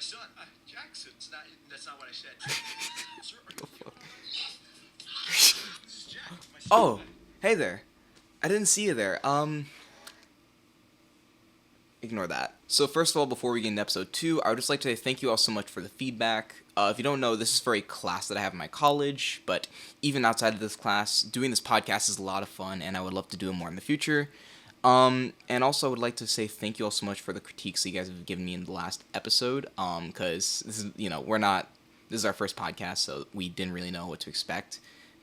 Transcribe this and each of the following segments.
son, Jackson. That's not what I said. Sir, this is Jack, my son. Oh, hey there. I didn't see you there. Ignore that. So first of all, before we get into episode 2, I would just like to say thank you all so much for the feedback. If you don't know, this is for a class that I have in my college, but even outside of this class, doing this podcast is a lot of fun, and I would love to do it more in the future. And also I would like to say thank you all so much for the critiques that you guys have given me in the last episode, because this is, this is our first podcast, so we didn't really know what to expect.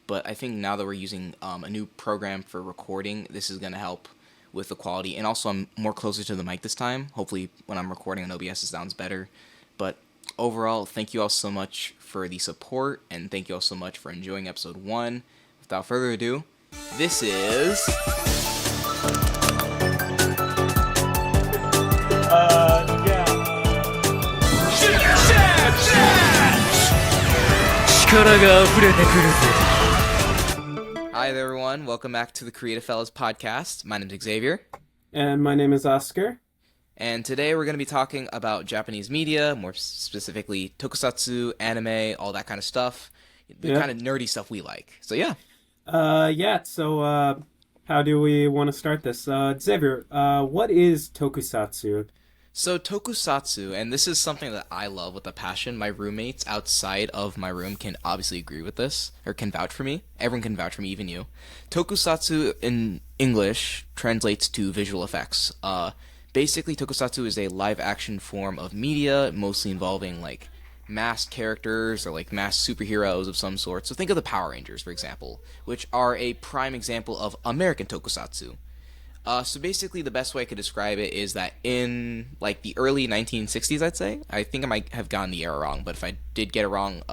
But I think now that we're using a new program for recording, this is going to help with the quality. And also, I'm more closer to the mic this time. Hopefully, when I'm recording on OBS, it sounds better. But overall, thank you all so much for the support, and thank you all so much for enjoying episode 1. Without further ado, this is... Hi there, everyone. Welcome back to the Creative Fellas podcast. My name is Xavier. And my name is Oscar. And today we're going to be talking about Japanese media, more specifically tokusatsu, anime, all that kind of stuff. The kind of nerdy stuff we like. So yeah. So how do we want to start this? Xavier, what is tokusatsu? So tokusatsu, and this is something that I love with a passion. My roommates outside of my room can obviously agree with this, or can vouch for me. Everyone can vouch for me, even you. Tokusatsu in English translates to visual effects. Basically, tokusatsu is a live-action form of media, mostly involving, like, masked characters or, like, masked superheroes of some sort. So think of the Power Rangers, for example, which are a prime example of American tokusatsu. So basically, the best way I could describe it is that in, like, the early 1960s, I'd say. I think I might have gotten the era wrong, but if I did get it wrong,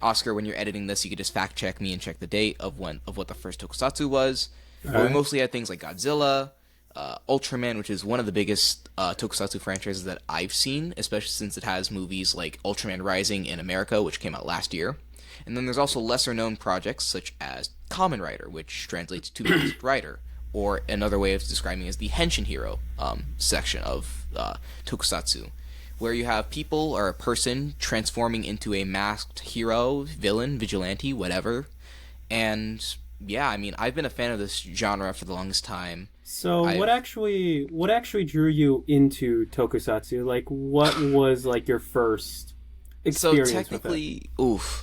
Oscar, when you're editing this, you could just fact-check me and check the date of what the first tokusatsu was. But we mostly had things like Godzilla, Ultraman, which is one of the biggest tokusatsu franchises that I've seen, especially since it has movies like Ultraman Rising in America, which came out last year. And then there's also lesser-known projects such as Kamen Rider, which translates to Masked Rider, or another way of describing it is the Henshin Hero section of tokusatsu, where you have people or a person transforming into a masked hero, villain, vigilante, whatever. And yeah, I mean, I've been a fan of this genre for the longest time. So what actually drew you into tokusatsu? Like, what was like your first experience with it?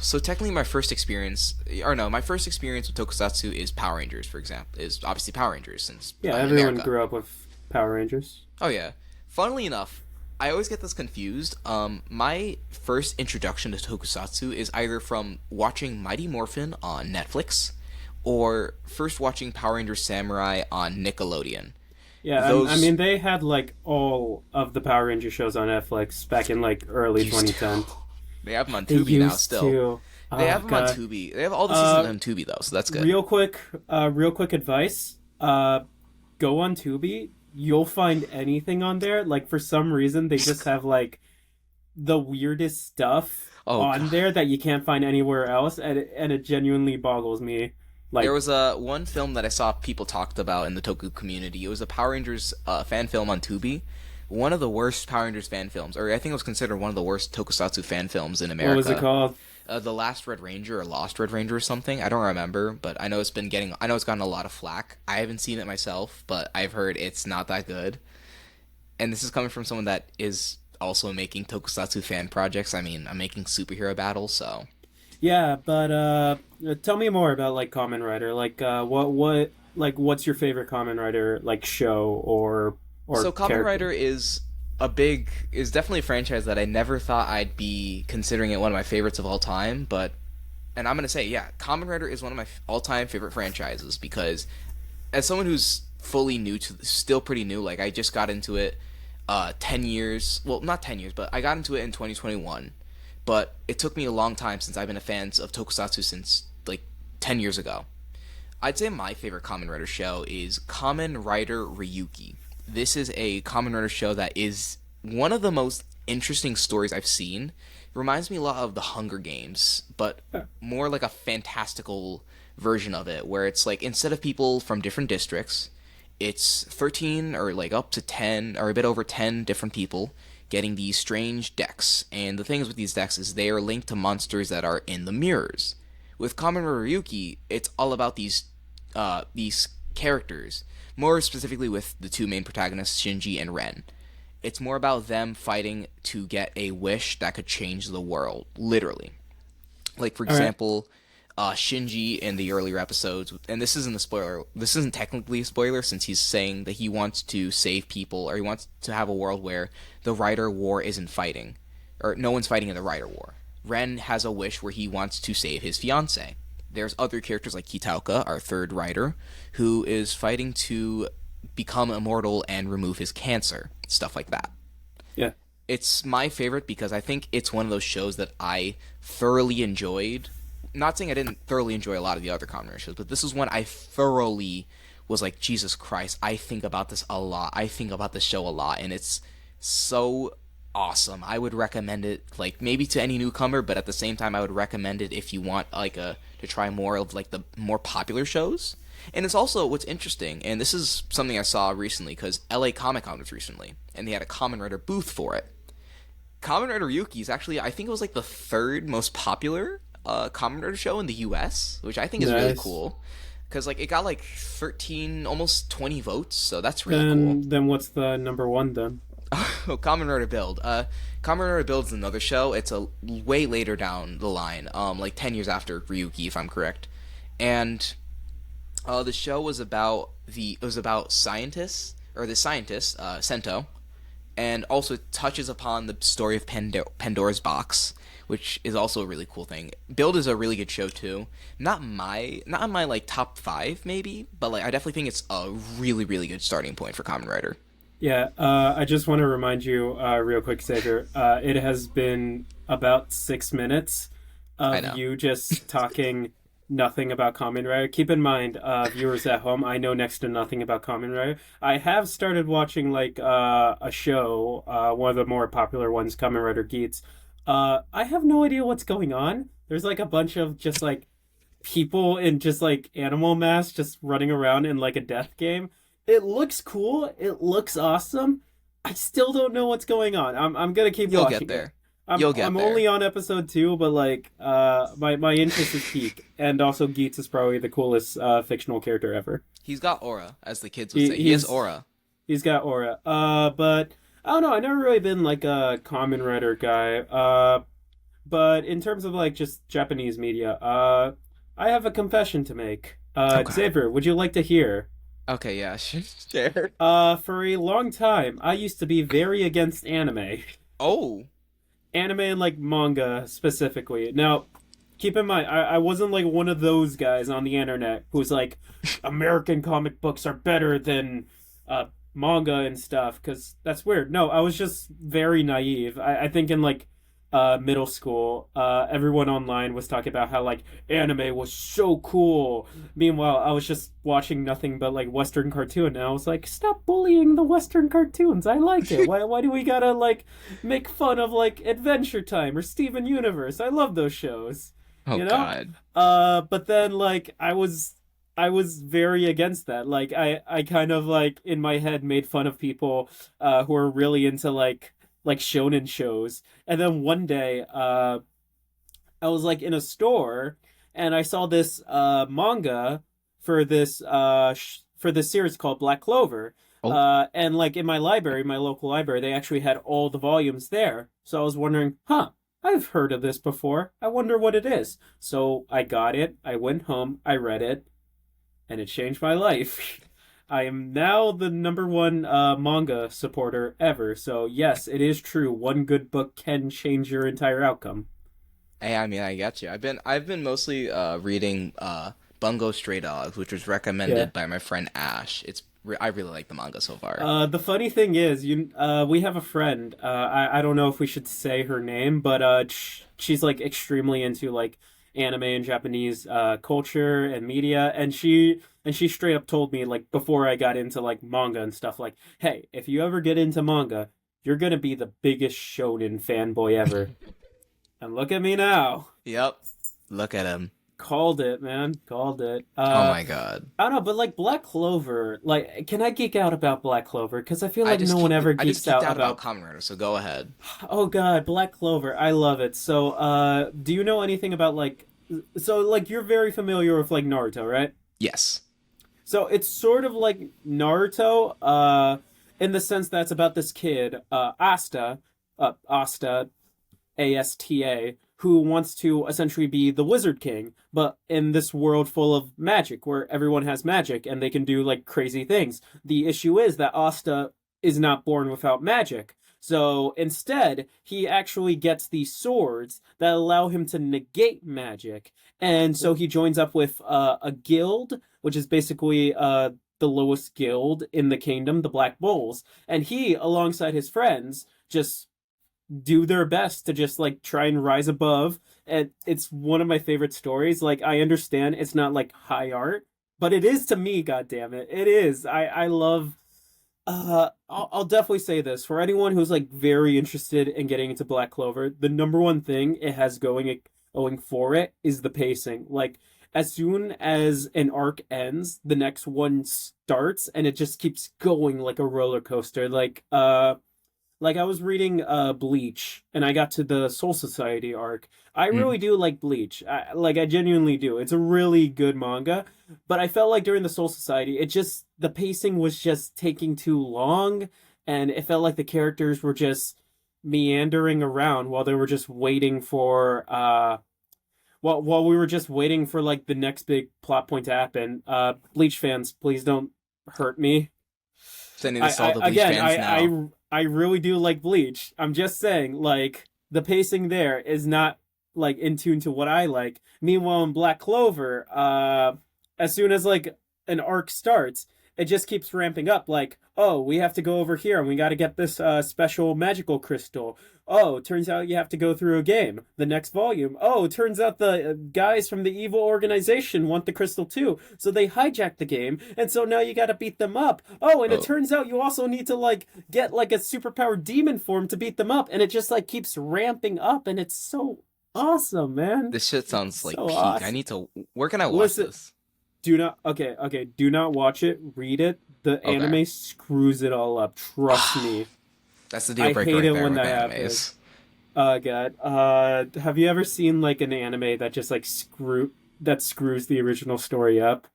So technically my first experience with tokusatsu is Power Rangers, for example, is obviously Power Rangers, since everyone America. grew up with Power Rangers. Oh yeah. Funnily enough, I always get this confused. My first introduction to tokusatsu is either from watching Mighty Morphin on Netflix, or first watching Power Rangers Samurai on Nickelodeon. Yeah, I mean, they had, like, all of the Power Ranger shows on Netflix back in, like, early 2010. They have them on Tubi now, still. They have them on Tubi. They have all the seasons on Tubi, though, so that's good. Real quick advice. Go on Tubi. You'll find anything on there. Like, for some reason, they just have, like, the weirdest stuff on there that you can't find anywhere else, and it genuinely boggles me. Like, there was one film that I saw people talked about in the Toku community. It was a Power Rangers fan film on Tubi. One of the worst Power Rangers fan films, or I think it was considered one of the worst tokusatsu fan films in America. What was it called? The Last Red Ranger or Lost Red Ranger or something. I don't remember, but I know it's gotten a lot of flack. I haven't seen it myself, but I've heard it's not that good. And this is coming from someone that is also making tokusatsu fan projects. I mean, I'm making superhero battles, so... Yeah, but tell me more about, like, Kamen Rider. Like, what's your favorite Kamen Rider, like, show or so Kamen character? Rider is definitely a franchise that I never thought I'd be considering it one of my favorites of all time, and I'm gonna say, yeah, Kamen Rider is one of my all-time favorite franchises, because as someone who's still pretty new, like, I just got into it 10 years, well, not 10 years, but I got into it in 2021. But it took me a long time since I've been a fan of tokusatsu since, like, 10 years ago. I'd say my favorite Kamen Rider show is Kamen Rider Ryuki. This is a Kamen Rider show that is one of the most interesting stories I've seen. It reminds me a lot of the Hunger Games, but more like a fantastical version of it, where it's like, instead of people from different districts, it's 13 or like up to 10 or a bit over 10 different people getting these strange decks. And the things with these decks is they are linked to monsters that are in the mirrors. With Kamen Rider Ryuki, it's all about these characters, more specifically with the two main protagonists, Shinji and Ren. It's more about them fighting to get a wish that could change the world, literally. Like, for example, Shinji in the earlier episodes, and this isn't a spoiler, this isn't technically a spoiler since he's saying that he wants to save people, or he wants to have a world where the Rider War isn't fighting, or no one's fighting in the Rider War. Ren has a wish where he wants to save his fiancée. There's other characters like Kitaoka, our third Rider, who is fighting to become immortal and remove his cancer. Stuff like that. Yeah. It's my favorite because I think it's one of those shows that I thoroughly enjoyed. Not saying I didn't thoroughly enjoy a lot of the other Kamen Rider shows, but this is one I thoroughly was like, Jesus Christ, I think about this a lot. I think about this show a lot, and it's so awesome. I would recommend it, like, maybe to any newcomer, but at the same time, I would recommend it if you want, like, to try more of, like, the more popular shows. And it's also, what's interesting, and this is something I saw recently, because LA Comic-Con was recently, and they had a Kamen Rider booth for it. Kamen Rider Ryuki is actually, I think it was, like, the third most popular Kamen Rider show in the US, which I think is really cool. Because, like, it got, like, 13, almost 20 votes, so that's really cool. Then what's the number one, then? Oh, Kamen Rider Build. Kamen Rider Build is another show. It's a way later down the line, like 10 years after Ryuki, if I'm correct. And the show was about scientists, or the scientist, Sento, and also touches upon the story of Pandora's Box, which is also a really cool thing. Build is a really good show too. Not on my like top 5 maybe, but like I definitely think it's a really, really good starting point for Kamen Rider. Yeah, I just want to remind you real quick, Xavier, it has been about 6 minutes of you just talking nothing about Kamen Rider. Keep in mind, viewers at home, I know next to nothing about Kamen Rider. I have started watching like a show, one of the more popular ones, Kamen Rider Geek. I have no idea what's going on. There's like a bunch of just like people in just like animal masks just running around in like a death game. It looks cool. It looks awesome. I still don't know what's going on. I'm gonna keep watching. You'll get there. I'm only on episode 2, but like my interest is peak, and also Geeks is probably the coolest fictional character ever. He's got aura, as the kids would say. He has aura. He's got aura. But I don't know. I've never really been like a Kamen Rider guy. But in terms of like just Japanese media, I have a confession to make. Okay. Xavier, would you like to hear? Okay, yeah, sure. For a long time, I used to be very against anime. Oh. Anime and, like, manga, specifically. Now, keep in mind, I wasn't, like, one of those guys on the internet who's like, American comic books are better than manga and stuff, because that's weird. No, I was just very naive. I think in, like, middle school, everyone online was talking about how like anime was so cool. Meanwhile, I was just watching nothing but like Western cartoon, and I was like, stop bullying the Western cartoons. I like it. Why do we gotta like make fun of like Adventure Time or Steven Universe? I love those shows. Oh, you know? God. But then like I was very against that. Like I kind of like in my head made fun of people who are really into like shonen shows. And then one day I was like in a store and I saw this manga for this series called Black Clover. Oh. And like in my library, my local library, they actually had all the volumes there. So I was wondering, I've heard of this before. I wonder what it is. So I got it. I went home. I read it. And it changed my life. I am now the number one manga supporter ever. So yes, it is true. One good book can change your entire outcome. Hey, I mean, I get you. I've been mostly reading Bungo Stray Dogs, which was recommended by my friend Ash. I really like the manga so far. The funny thing is, we have a friend. I don't know if we should say her name, but she's like extremely into like anime and Japanese culture and media, and she straight up told me like before I got into like manga and stuff, like, hey, if you ever get into manga, you're gonna be the biggest shonen fanboy ever. And look at me now. Yep. Look at him. Called it, man. Called it. Oh my god. I don't know, but like Black Clover, like, can I geek out about Black Clover? Because I feel like no one ever I just geeks geeked out out about about. Kamen Rider, so go ahead. Oh God, Black Clover, I love it. So, do you know anything about like? So, like, you're very familiar with like Naruto, right? Yes. So it's sort of like Naruto, in the sense that it's about this kid, Asta, Asta, who wants to essentially be the Wizard King, but in this world full of magic, where everyone has magic and they can do like crazy things. The issue is that Asta is not born without magic. So instead, he actually gets these swords that allow him to negate magic. And so he joins up with a guild, which is basically the lowest guild in the kingdom, the Black Bulls. And he, alongside his friends, just do their best to just like try and rise above. And it's one of my favorite stories. Like, I understand it's not like high art, but it is to me. God damn it, it is. I love. I'll definitely say this for anyone who's like very interested in getting into Black Clover. The number one thing it has going for it is the pacing. Like, as soon as an arc ends, the next one starts, and it just keeps going like a roller coaster. Like I was reading Bleach, and I got to the Soul Society arc. I really do like Bleach. I genuinely do. It's a really good manga, but I felt like during the Soul Society, the pacing was just taking too long, and it felt like the characters were just meandering around while they were just waiting for while we were just waiting for like the next big plot point to happen. Bleach fans, please don't hurt me. Sending this all the Bleach fans now. I really do like Bleach. I'm just saying, like, the pacing there is not like in tune to what I like. Meanwhile, in Black Clover, as soon as like an arc starts, it just keeps ramping up. Like, oh, we have to go over here and we got to get this special magical crystal. Oh, turns out you have to go through a game. The next volume. Oh, turns out the guys from the evil organization want the crystal too. So they hijack the game. And so now you got to beat them up. Oh, and it turns out you also need to like get like a superpowered demon form to beat them up. And it just like keeps ramping up. And it's so awesome, man. This shit sounds like so peak. awesome. I need to. Where can I watch this? Do not. Okay. Do not watch it. Read it. The anime screws it all up. Trust me. That's the deal breaker. I hate it when that happens. God. Have you ever seen like an anime that just like screws the original story up?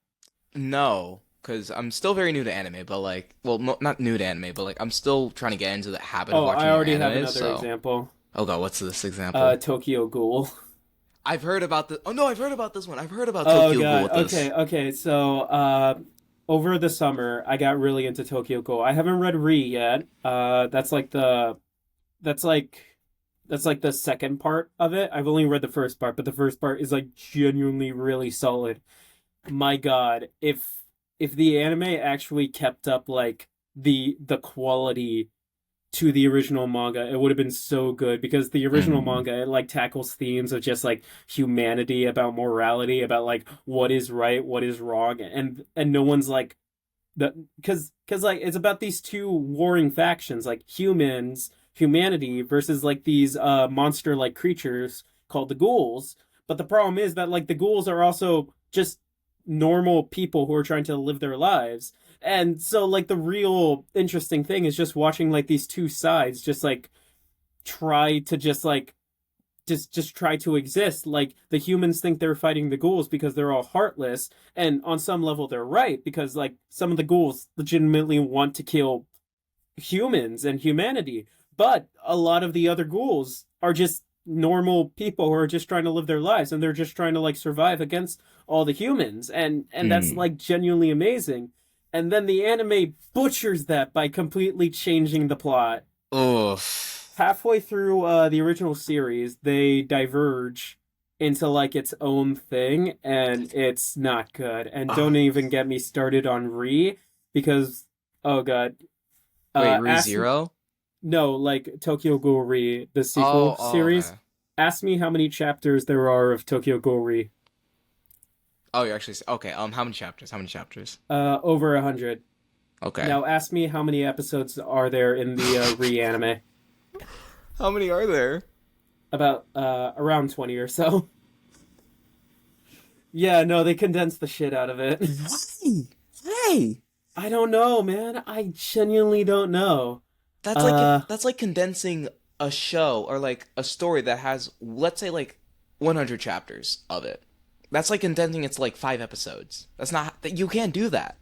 No, because I'm still very new to anime. But like, well, not new to anime, but like, I'm still trying to get into the habit of watching anime. I already have another example. Oh god, what's this example? Tokyo Ghoul. I've heard about this. Oh no, I've heard about this one. I've heard about Tokyo Ghoul with this. Okay. So, over the summer, I got really into Tokyo Ghoul. I haven't read Re yet. That's like the second part of it. I've only read the first part, but the first part is like genuinely really solid. My God, if the anime actually kept up like the quality to the original manga, it would have been so good, because the original manga, it like tackles themes of just like humanity, about morality, about like what is right, what is wrong, and no one's like because like it's about these two warring factions, like humanity versus like these monster like creatures called the ghouls. But the problem is that like the ghouls are also just normal people who are trying to live their lives. And so like the real interesting thing is just watching like these two sides just like try to just try to exist. Like, the humans think they're fighting the ghouls because they're all heartless, and on some level they're right, because like some of the ghouls legitimately want to kill humans and humanity, but a lot of the other ghouls are just normal people who are just trying to live their lives, and they're just trying to like survive against all the humans, and that's like genuinely amazing. And then the anime butchers that by completely changing the plot. Halfway through the original series, they diverge into like its own thing, and it's not good. And don't even get me started on Re, because oh god. Wait, Re:Zero? No, like Tokyo Ghoul Re, the sequel series. Okay. Ask me how many chapters there are of Tokyo Ghoul Re. Oh, you're actually okay. How many chapters? Over 100. Okay. Now ask me how many episodes are there in the Re anime. How many are there? About around 20 or so. Yeah, no, they condensed the shit out of it. Why? Hey, I don't know, man. I genuinely don't know. that's like Uh, that's like condensing a show or like a story that has, let's say, like 100 chapters of it. That's like condensing it to like 5 episodes. That's not that you can't do that.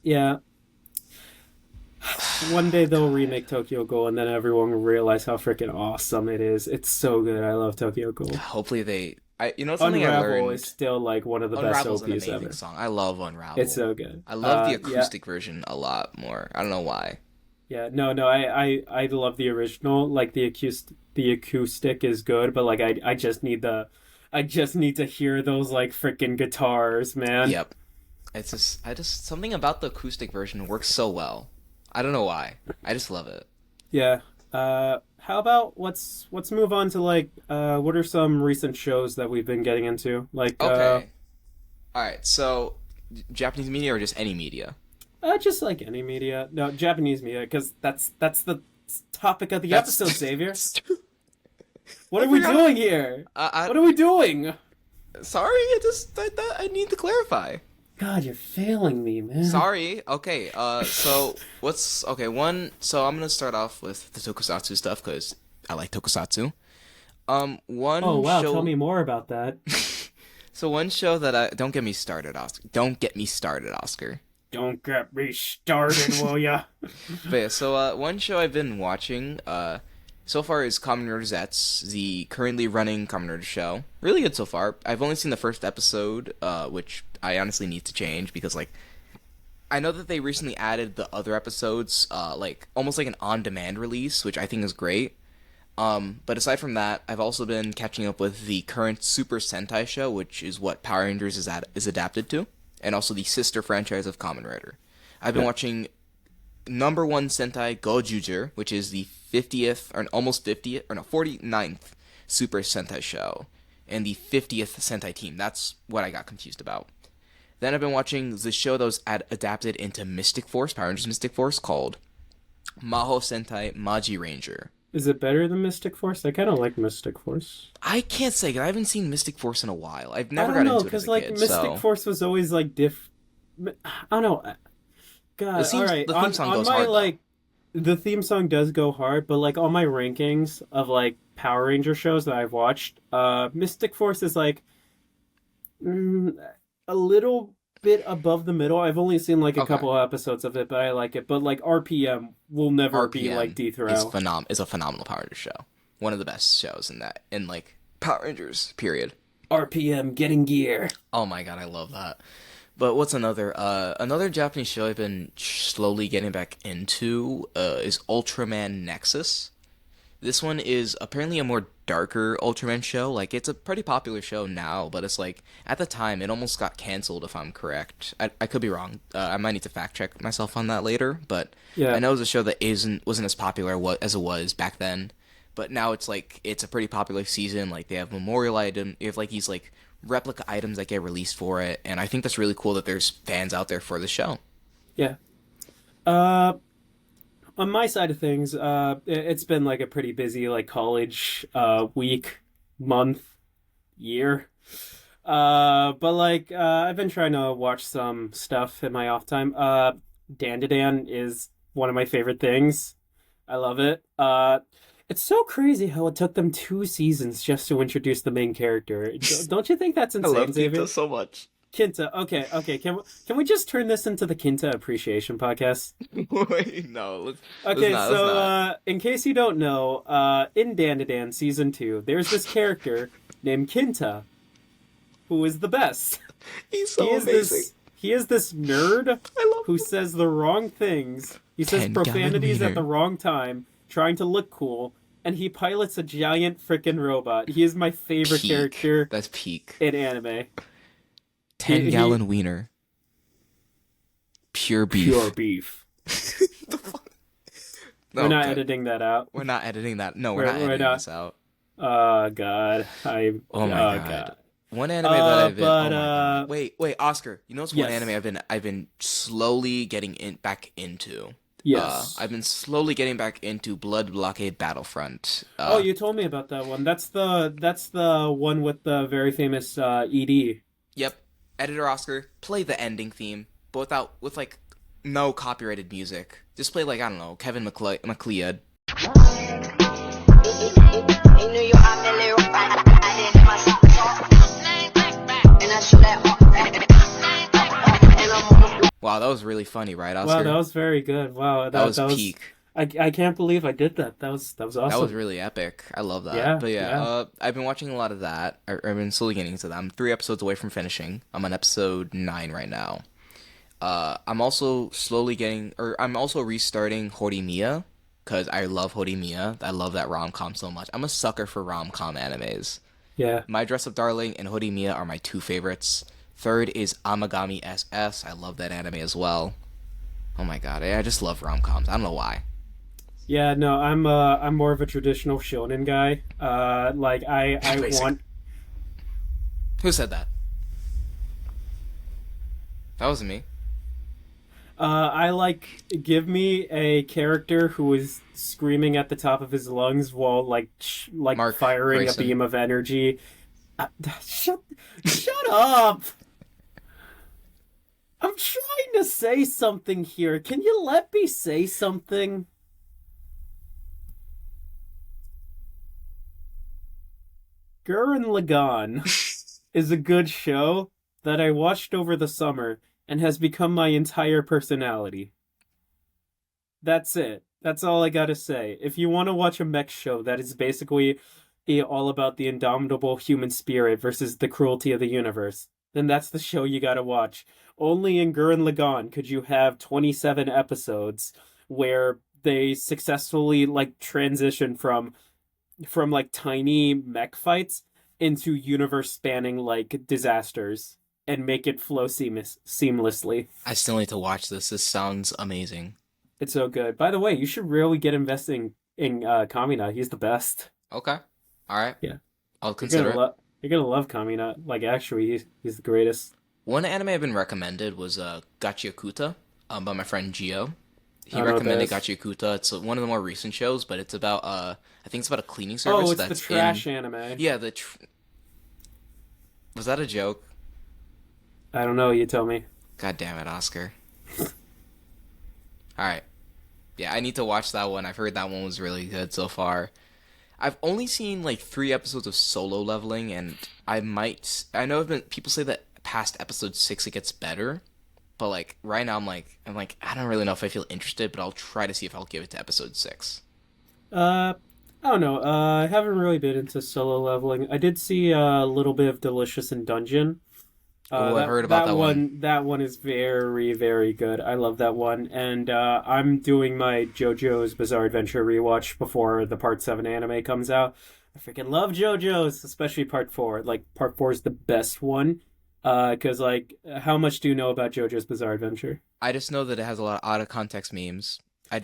yeah. One day they'll remake Tokyo Ghoul, and then everyone will realize how freaking awesome it is. It's so good. I love Tokyo Ghoul. Hopefully they. You know something I Unravel is learned. still like one of the best Unravel's an OPs amazing ever. song. I love Unravel. It's so good. I love the Yeah, acoustic version a lot more. I don't know why. yeah. No. I love the original. Like the acoustic is good, but like I just need to hear those like freaking guitars, man. Yep. It's just I just something about the acoustic version works so well. I don't know why. I just love it. Yeah. How about let's move on to like what are some recent shows that we've been getting into? Like Okay. All right. So, Japanese media or just any media? just like any media. No, Japanese media, because that's the topic of the That's episode, Xavier. What I are we forgot. doing here? What are we doing? Sorry. I need to clarify. God, you're failing me, man. Sorry. Okay. So what's okay? So I'm gonna start off with the tokusatsu stuff because I like tokusatsu. One Oh wow, show. tell me more about that. So one show that I don't get me started, Oscar. Don't get me started, Oscar. Don't get me started, will ya? But yeah, so one show I've been watching so far is Kamen Rider Zets, the currently running Kamen Rider show. Really good so far. I've only seen the first episode, which I honestly need to change because like I know that they recently added the other episodes, like almost like an on-demand release, which I think is great. But aside from that, I've also been catching up with the current Super Sentai show, which is what Power Rangers is adapted to, and also the sister franchise of Kamen Rider. I've been watching number one Sentai Gojuger, which is the 50th, or almost 50th, or no, 49th Super Sentai show, and the 50th Sentai team. That's what I got confused about. Then I've been watching the show that was adapted into Mystic Force, Power Rangers Mystic Force, called Maho Sentai Maji Ranger. Is it better than Mystic Force? I kind of like Mystic Force. I can't say, 'cause I haven't seen Mystic Force in a while. I've never I don't got know, into it as a like kid, Mystic so... Force was always like I don't know. God, all right. The theme song on goes my hard, though. like, the theme song does go hard, but like on my rankings of like Power Ranger shows that I've watched, Mystic Force is like a little bit above the middle. I've only seen like a couple of episodes of it, but I like it. But like RPM will never be like Death Row. Is a phenomenal Power Rangers show. One of the best shows in like Power Rangers, period. RPM getting gear. Oh my god, I love that. But what's another Japanese show I've been slowly getting back into is Ultraman Nexus. This one is apparently a more darker Ultraman show. Like, it's a pretty popular show now, but it's like, at the time, it almost got canceled, if I'm correct. I could be wrong. I might need to fact check myself on that later, but yeah. I know it's a show that wasn't as popular as it was back then. But now it's like, it's a pretty popular season. Like, they have memorial items, you have like these like replica items that get released for it, and I think that's really cool that there's fans out there for the show. Yeah. On my side of things, it's been like a pretty busy like college week, month, year. But like I've been trying to watch some stuff in my off time. Dandadan is one of my favorite things. I love it. It's so crazy how it took them 2 seasons just to introduce the main character. Don't you think that's insane, I love Xavier? Tita so much. Kinta. Okay. Can we just turn this into the Kinta appreciation podcast? Wait, no. Okay, so in case you don't know, in Dandadan season 2, there's this character named Kinta, who is the best. He's so amazing. He is this nerd who says the wrong things. He says profanities at the wrong time, trying to look cool, and he pilots a giant freaking robot. He is my favorite character. That's peak. In anime. 10-gallon wiener. Pure beef. Pure beef. We're not editing that out. We're not editing that. No, we're not editing this out. Oh god. Oh my god. One anime that I've been. Oh my god. Wait, Oscar. You know what's one anime I've been slowly getting back into? Yes. I've been slowly getting back into Blood Blockade Battlefront. You told me about that one. That's the one with the very famous ED. Yep. Editor Oscar, play the ending theme, but with like no copyrighted music. Just play like, I don't know, Kevin MacLeod. Wow, that was really funny, right, Oscar? Wow, that was very good. Wow, that was peak. I can't believe I did that. That was awesome. That was really epic. I love that. Yeah, But yeah. I've been watching a lot of that. I've been slowly getting into that. I'm 3 episodes away from finishing. I'm on episode 9 right now. I'm also I'm also restarting Horimiya, because I love Horimiya. I love that rom-com so much. I'm a sucker for rom-com animes. Yeah. My Dress Up Darling and Horimiya are my 2 favorites. Third is Amagami SS. I love that anime as well. Oh my god, I just love rom-coms. I don't know why. Yeah, no, I'm more of a traditional shonen guy. Like I want. Who said that? That wasn't me. I like give me a character who is screaming at the top of his lungs while like Mark firing Grayson. a beam of energy. Shut up! I'm trying to say something here. Can you let me say something? Gurren Lagann is a good show that I watched over the summer and has become my entire personality. That's it. That's all I gotta say. If you want to watch a mech show that is basically all about the indomitable human spirit versus the cruelty of the universe, then that's the show you gotta watch. Only in Gurren Lagann could you have 27 episodes where they successfully like transition from like tiny mech fights into universe spanning like disasters and make it flow seamlessly. I still need to watch this. This sounds amazing. It's so good. By the way, you should really get investing in Kamina. He's the best. Okay. Alright. Yeah. I'll consider it. You're gonna love Kamina. Like, actually, he's the greatest. One anime I've been recommended was Gachiakuta by my friend Gio. He I don't know what that recommended is. Gachiakuta. It's one of the more recent shows, but it's about I think it's about a cleaning service. Oh, it's the that's trash anime. Yeah, was that a joke? I don't know. You tell me. God damn it, Oscar. Alright. Yeah, I need to watch that one. I've heard that one was really good so far. I've only seen like 3 episodes of Solo Leveling, and I know people say that past episode 6 it gets better, but like right now I'm like I don't really know if I feel interested, but I'll try to see if I'll give it to episode 6. I don't know. I haven't really been into Solo Leveling. I did see a little bit of Delicious in Dungeon. I've heard about that one. That one is very, very good. I love that one. And I'm doing my JoJo's Bizarre Adventure rewatch before the Part 7 anime comes out. I freaking love JoJo's, especially Part 4. Like, Part 4 is the best one. Because, like, how much do you know about JoJo's Bizarre Adventure? I just know that it has a lot of out-of-context memes. I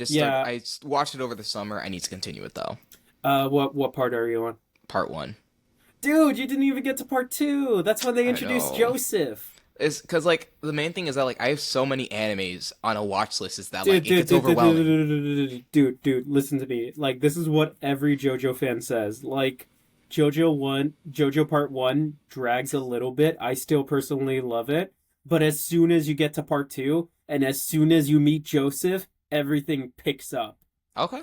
watched it over the summer. I need to continue it, though. What part are you on? Part 1. Dude, you didn't even get to Part 2! That's when they introduced Joseph! It's because, like, the main thing is that, like, I have so many animes on a watch list is that, like, it gets overwhelming. Dude, listen to me. Like, this is what every JoJo fan says. Like, JoJo Part 1 drags a little bit. I still personally love it. But as soon as you get to Part 2, and as soon as you meet Joseph, everything picks up. Okay.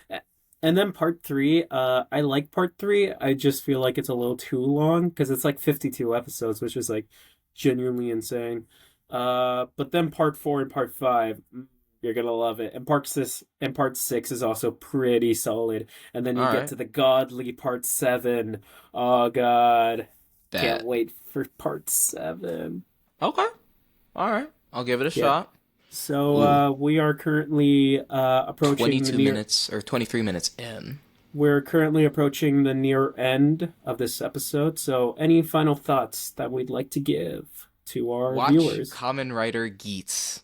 And then Part 3, I like Part 3. I just feel like it's a little too long, because it's like 52 episodes, which is like genuinely insane. But then Part 4 and Part 5, you're gonna love it. And Part 6 is also pretty solid. And then you get to the godly Part 7. Oh god. Can't wait for Part 7. Okay. Alright. I'll give it a shot. So we are currently approaching 22 minutes or 23 minutes in. We're currently approaching the near end of this episode. So any final thoughts that we'd like to give to our viewers? Watch Kamen Rider Geats.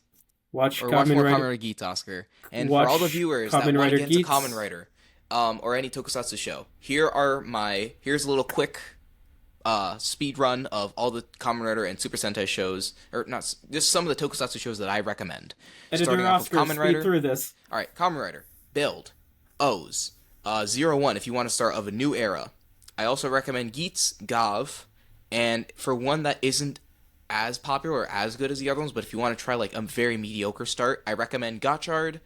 Watch more Kamen Kamen Rider Rider Geats, Oscar. And for all the viewers that want to get into Kamen Rider or any tokusatsu show, here's a little quick speed run of all the Kamen Rider and Super Sentai shows, or not, just some of the tokusatsu shows that I recommend. Editor Oscar, Kamen Rider. speed through this. All right, Kamen Rider, Build, O's, 01 if you want to start of a new era. I also recommend Geats, Gav, and for one that isn't as popular or as good as the other ones, but if you want to try like a very mediocre start, I recommend Gotchard,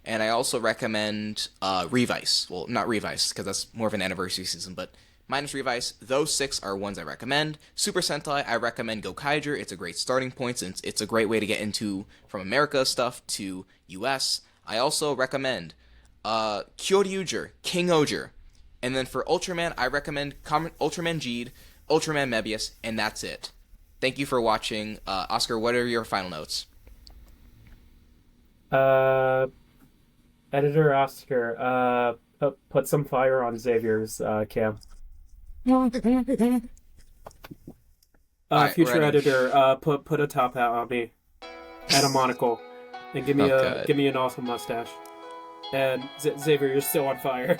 and I also recommend Revice. Well, not Revice, because that's more of an anniversary season, but minus Revice. Those 6 are ones I recommend. Super Sentai, I recommend Gokaiger. It's a great starting point, and it's a great way to get into from America stuff to US. I also recommend Kyoryuger, King Oger. And then for Ultraman, I recommend Ultraman Jeed, Ultraman Mebius, and that's it. Thank you for watching. Oscar, what are your final notes? Editor Oscar, put some fire on Xavier's cam. Right, future ready. editor, put a top hat on me and a monocle, and give me an awesome mustache. And Xavier, you're still on fire.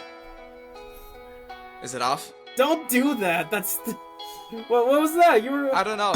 Is it off? Don't do that. That's what was that? You were. I don't know.